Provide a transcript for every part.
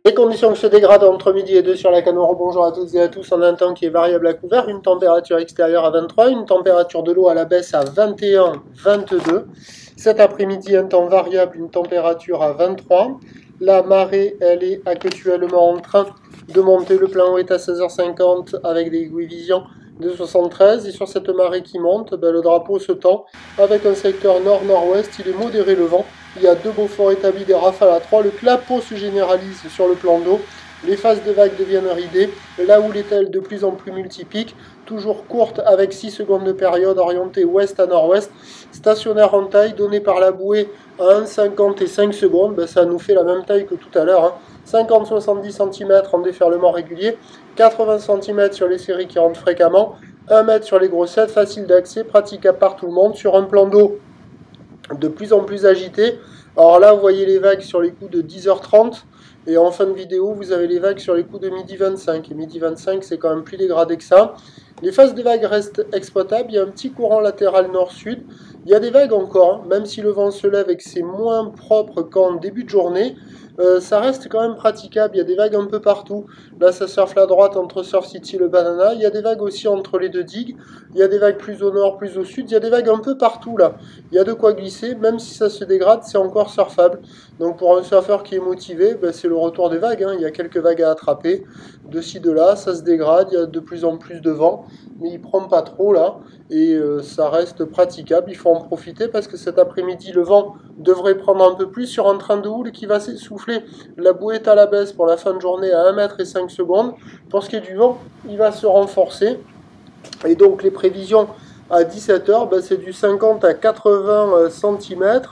Les conditions se dégradent entre midi et 2 sur la Canoro. Bonjour à toutes et à tous. On a un temps qui est variable à couvert, une température extérieure à 23, une température de l'eau à la baisse à 21, 22. Cet après-midi, un temps variable, une température à 23. La marée, elle est actuellement en train de monter. Le plein eau est à 16h50 avec des aiguilles vision de 73. Et sur cette marée qui monte, le drapeau se tend avec un secteur nord-nord-ouest. Il est modéré le vent. Il y a deux beaux forts établis, des rafales à 3. Le clapot se généralise sur le plan d'eau. Les phases de vagues deviennent ridées, là où les ailes de plus en plus multipliques, toujours courtes avec 6 secondes de période, orientée ouest à nord-ouest, stationnaire en taille, donnée par la bouée à 1,50 et 5 secondes, ça nous fait la même taille que tout à l'heure, 50-70 cm en déferlement régulier, 80 cm sur les séries qui rentrent fréquemment, 1 mètre sur les grossettes, facile d'accès, praticable par tout le monde, sur un plan d'eau de plus en plus agité. Alors là, vous voyez les vagues sur les coups de 10h30, et en fin de vidéo, vous avez les vagues sur les coups de midi 25. Et midi 25, c'est quand même plus dégradé que ça. Les phases de vagues restent exploitables. Il y a un petit courant latéral nord-sud. Il y a des vagues encore, même si le vent se lève et que c'est moins propre qu'en début de journée. Ça reste quand même praticable. Il y a des vagues un peu partout. Là, ça surfe la droite entre Surf City et le Banana. Il y a des vagues aussi entre les deux digues. Il y a des vagues plus au nord, plus au sud. Il y a des vagues un peu partout là. Il y a de quoi glisser. Même si ça se dégrade, c'est encore surfable. Donc pour un surfeur qui est motivé, c'est le retour des vagues. Il y a quelques vagues à attraper. De ci, de là, ça se dégrade. Il y a de plus en plus de vent. Mais il ne prend pas trop là. Et ça reste praticable. Il faut en profiter parce que cet après-midi, le vent devrait prendre un peu plus sur un train de houle qui va s'essouffler. La bouée est à la baisse pour la fin de journée à 1 mètre et 5 secondes. Pour ce qui est du vent, il va se renforcer. Et donc les prévisions à 17h, c'est du 50 à 80 cm,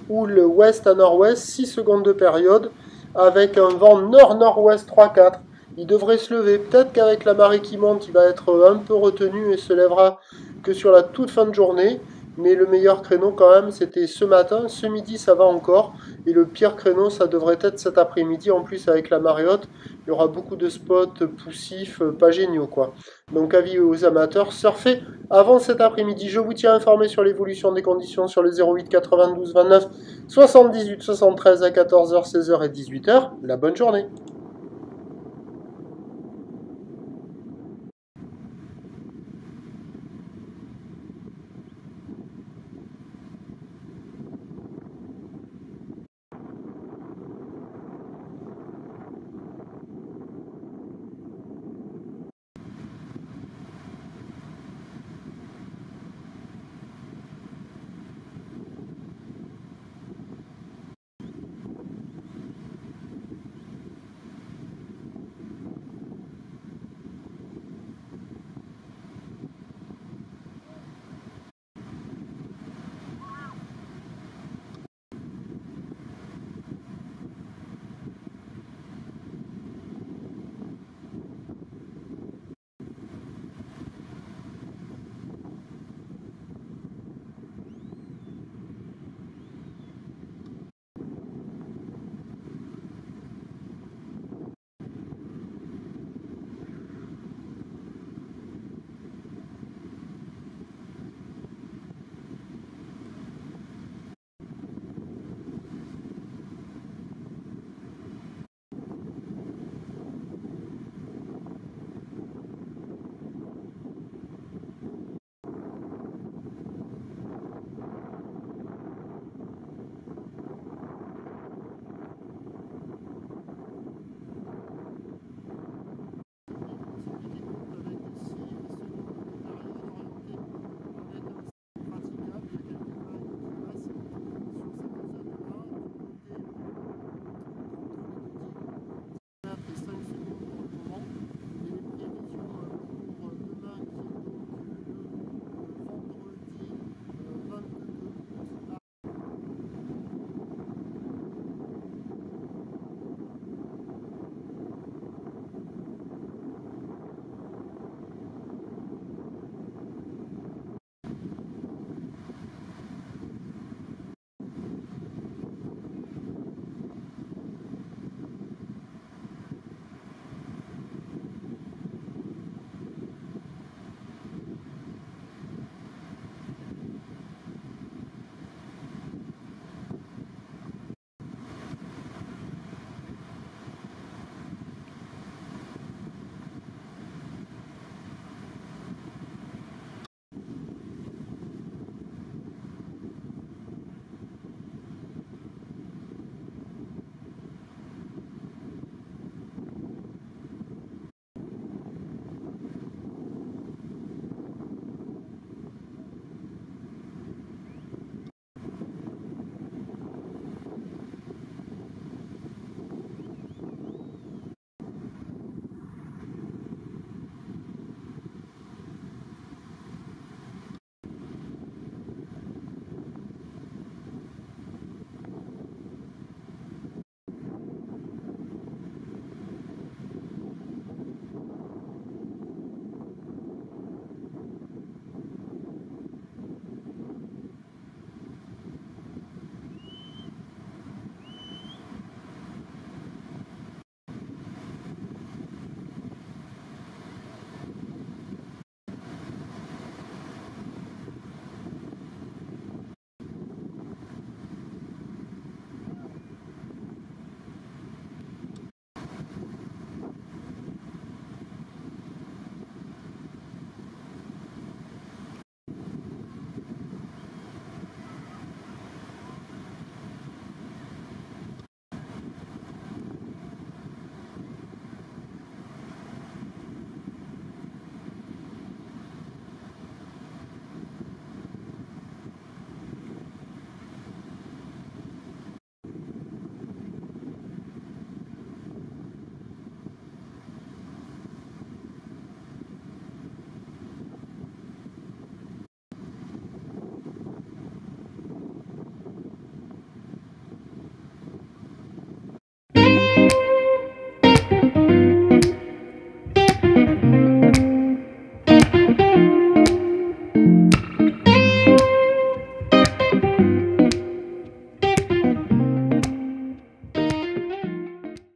houle ouest à nord-ouest, 6 secondes de période, avec un vent nord-nord-ouest 3-4. Il devrait se lever. Peut-être qu'avec la marée qui monte, il va être un peu retenu et se lèvera que sur la toute fin de journée. Mais le meilleur créneau quand même, c'était ce matin. Ce midi, ça va encore. Et le pire créneau, ça devrait être cet après-midi. En plus, avec la marée haute, il y aura beaucoup de spots poussifs, pas géniaux, quoi. Donc, avis aux amateurs, surfez avant cet après-midi. Je vous tiens informé sur l'évolution des conditions sur le 08 92 29 78 73 à 14h, 16h et 18h. La bonne journée.